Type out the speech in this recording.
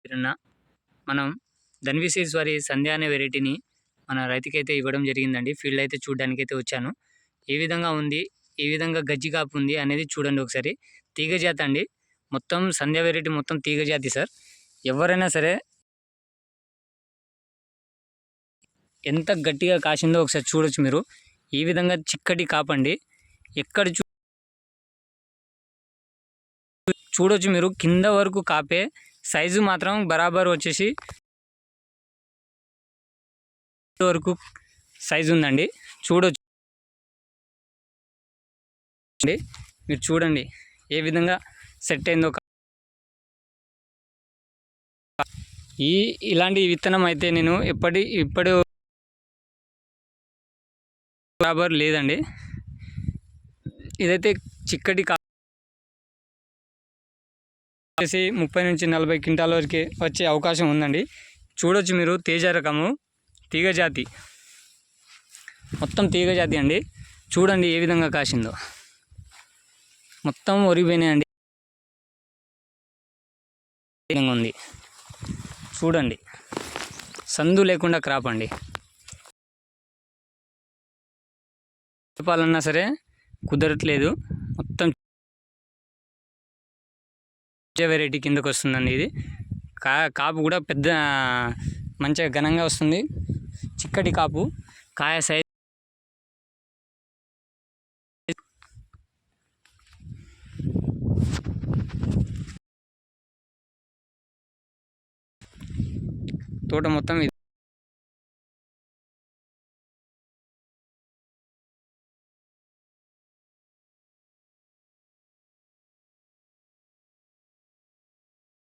పేరున్న మనం ధన్విసీడ్స్ వారి సంధ్య అనే వెరైటీని మన రైతుకైతే ఇవ్వడం జరిగిందండి. ఫీల్డ్ అయితే చూడడానికైతే వచ్చాను. ఏ విధంగా ఉంది, ఏ విధంగా గజ్జి కాపు ఉంది అనేది చూడండి ఒకసారి. తీగ జాతి అండి, మొత్తం సంధ్య వెరైటీ మొత్తం తీగ జాతి సార్. ఎవరైనా సరే ఎంత గట్టిగా కాసిందో ఒకసారి చూడొచ్చు మీరు. ఈ విధంగా చిక్కటి కాపండి. ఎక్కడ చూడొచ్చు మీరు, కింద వరకు కాపే. సైజు మాత్రం బరాబర్ వచ్చేసి వరకు సైజు ఉందండి. చూడొచ్చు మీరు, చూడండి ఏ విధంగా సెట్ అయిందో. ఇలాంటి విత్తనం అయితే నేను ఇప్పుడు బరాబర్ లేదండి. ఇదైతే చిక్కటి వచ్చేసి 30 నుంచి 40 క్వింటాల వరకు వచ్చే అవకాశం ఉందండి. చూడొచ్చు మీరు, తేజ రకము తీగ జాతి, మొత్తం తీగ జాతి అండి. చూడండి ఏ విధంగా కాసిందో, మొత్తం ఒరిగిపోయినాయండి. ఉంది చూడండి, సందు లేకుండా క్రాప్ అండి. చెప్పాలన్నా సరే కుదరట్లేదు. మొత్తం వెరైటీ కిందకు వస్తుందండి. ఇది కాపు కూడా పెద్ద మంచిగా ఘనంగా వస్తుంది. చిక్కటి కాపు, కాయ సైజ్ తోట మొత్తం